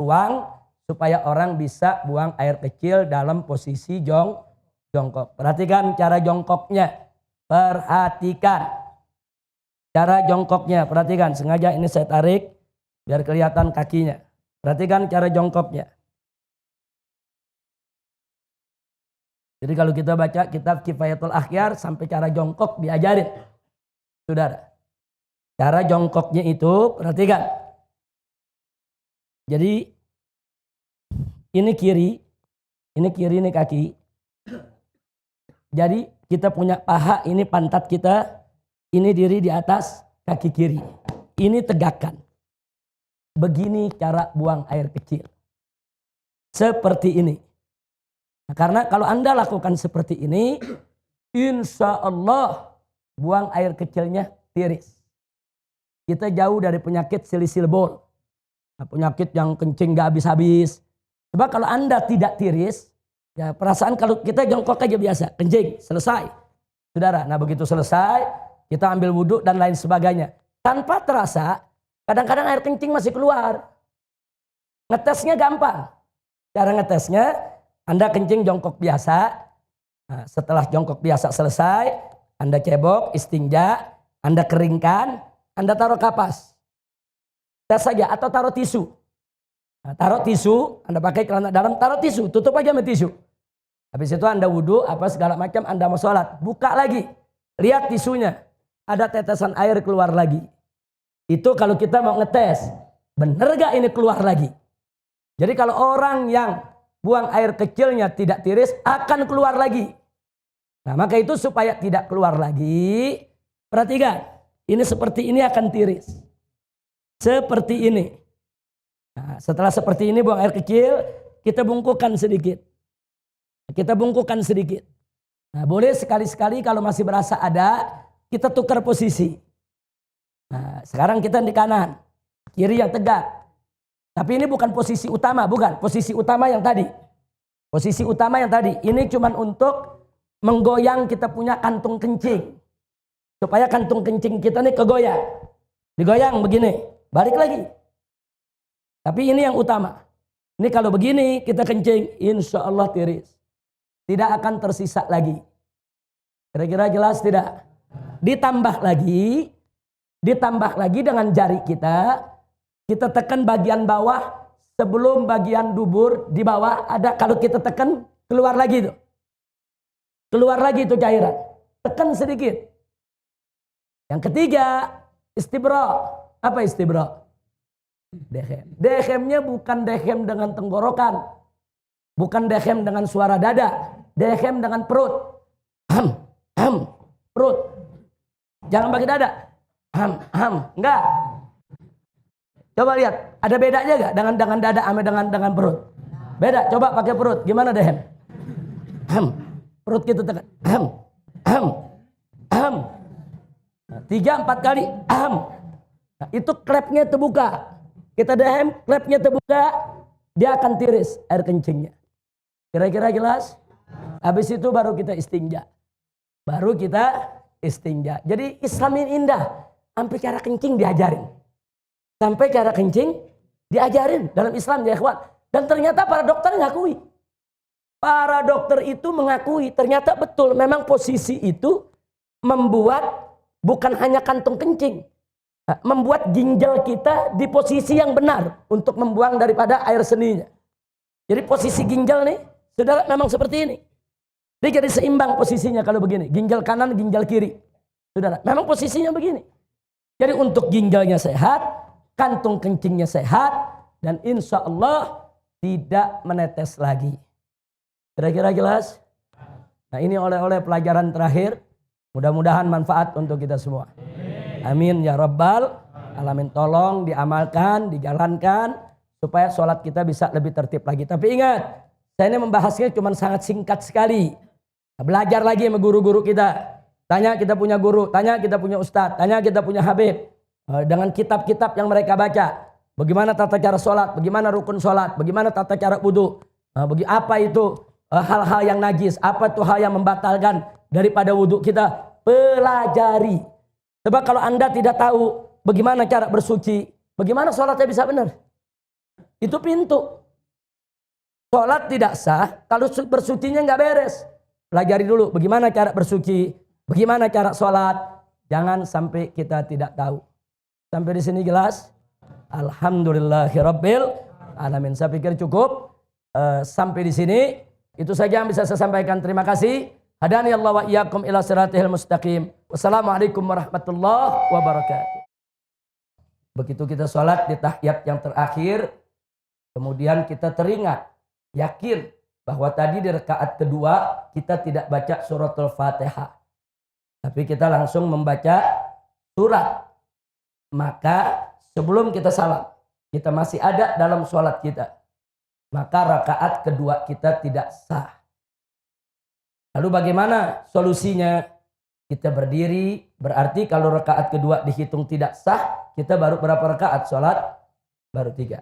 ruang supaya orang bisa buang air kecil dalam posisi jongkok. Perhatikan cara jongkoknya. Perhatikan cara jongkoknya. Perhatikan, sengaja ini saya tarik biar kelihatan kakinya. Perhatikan cara jongkoknya. Jadi kalau kita baca kitab Kifayatul Akhyar sampai cara jongkok diajarin. Saudara. Cara jongkoknya itu perhatikan. Jadi ini kiri ini kaki. Jadi kita punya paha, ini pantat kita, ini diri di atas kaki kiri. Ini tegakkan. Begini cara buang air kecil. Seperti ini. Nah, karena kalau Anda lakukan seperti ini, insya Allah buang air kecilnya tiris. Kita jauh dari penyakit silisil bol. Nah, penyakit yang kencing gak habis-habis. Coba kalau Anda tidak tiris, ya perasaan kalau kita jongkok aja biasa, kencing, selesai. Saudara, nah begitu selesai, kita ambil wudhu dan lain sebagainya. Tanpa terasa, kadang-kadang air kencing masih keluar. Ngetesnya gampang. Cara ngetesnya, Anda kencing jongkok biasa. Nah, setelah jongkok biasa selesai, Anda cebok, istinja, Anda keringkan, Anda taruh kapas. Tes saja atau taruh tisu. Nah, taruh tisu, Anda pakai celana dalam, taruh tisu, tutup aja sama tisu. Habis itu Anda wudhu, apa segala macam, Anda mau sholat. Buka lagi, lihat tisunya. Ada tetesan air keluar lagi. Itu kalau kita mau ngetes, bener gak ini keluar lagi? Jadi kalau orang yang buang air kecilnya tidak tiris, akan keluar lagi. Nah maka itu supaya tidak keluar lagi, perhatikan. Ini seperti ini akan tiris. Seperti ini. Nah, setelah seperti ini buang air kecil, kita bungkukan sedikit. Kita bungkukan sedikit. Nah, boleh sekali-sekali kalau masih berasa ada, kita tukar posisi. Nah, sekarang kita di kanan, kiri yang tegak. Tapi ini bukan posisi utama, bukan. Posisi utama yang tadi. Posisi utama yang tadi. Ini cuma untuk menggoyang kita punya kantung kencing. Supaya kantung kencing kita ini kegoyang. Digoyang begini, balik lagi. Tapi ini yang utama. Ini kalau begini kita kencing, insya Allah tiris. Tidak akan tersisa lagi. Kira-kira jelas tidak? Ditambah lagi dengan jari kita tekan bagian bawah sebelum bagian dubur di bawah ada, kalau kita tekan keluar lagi itu. Keluar lagi itu cairan. Tekan sedikit. Yang ketiga, istibra. Apa istibra? Dehem. Dehemnya bukan dehem dengan tenggorokan. Bukan dehem dengan suara dada. Dehem dengan perut. Perut. Jangan pakai dada. Enggak. Coba lihat, ada bedanya enggak dengan dada sama dengan perut? Beda. Coba pakai perut. Gimana dehem? Perut kita tekan. 3-4 kali. Nah, itu klepnya terbuka. Kita dehem, klepnya terbuka, dia akan tiris air kencingnya. Kira-kira jelas? Habis itu baru kita istinja. Jadi Islam ini indah. Sampai cara kencing diajarin. Dalam Islam ya ikhwan. Dan ternyata para dokter ngakui. Para dokter itu mengakui ternyata betul memang posisi itu membuat bukan hanya kantung kencing. Membuat ginjal kita di posisi yang benar untuk membuang daripada air seninya. Jadi posisi ginjal nih, saudara memang seperti ini. Dia jadi seimbang posisinya kalau begini. Ginjal kanan, ginjal kiri. Saudara, memang posisinya begini. Jadi untuk ginjalnya sehat, kantung kencingnya sehat, dan insya Allah tidak menetes lagi. Kira-kira jelas? Nah ini oleh pelajaran terakhir. Mudah-mudahan manfaat untuk kita semua. Amin ya rabbal alamin. Tolong diamalkan, dijalankan supaya sholat kita bisa lebih tertib lagi. Tapi ingat, saya ini membahasnya cuma sangat singkat sekali. Belajar lagi sama guru-guru kita. Tanya kita punya guru, tanya kita punya ustadz, tanya kita punya habib. Dengan kitab-kitab yang mereka baca. Bagaimana tata cara sholat, bagaimana rukun sholat, bagaimana tata cara wudhu. Apa itu hal-hal yang najis, apa itu hal yang membatalkan daripada wudhu kita. Pelajari. Sebab kalau Anda tidak tahu bagaimana cara bersuci, bagaimana sholatnya bisa benar? Itu pintu. Sholat tidak sah kalau bersucinya nggak beres. Pelajari dulu bagaimana cara bersuci, bagaimana cara sholat. Jangan sampai kita tidak tahu. Sampai di sini jelas? Alhamdulillahirabbil alamin. Saya pikir cukup sampai di sini. Itu saja yang bisa saya sampaikan. Terima kasih. Hadani Allah wa iyyakum ila siratil mustaqim. Wassalamualaikum warahmatullahi wabarakatuh. Begitu kita sholat di tahiyat yang terakhir, kemudian kita teringat, yakin bahwa tadi di rakaat kedua kita tidak baca suratul Fatihah. Tapi kita langsung membaca surat. Maka sebelum kita salam, kita masih ada dalam sholat kita. Maka rakaat kedua kita tidak sah. Lalu bagaimana solusinya? Kita berdiri, berarti kalau rakaat kedua dihitung tidak sah, kita baru berapa rakaat sholat? Baru 3.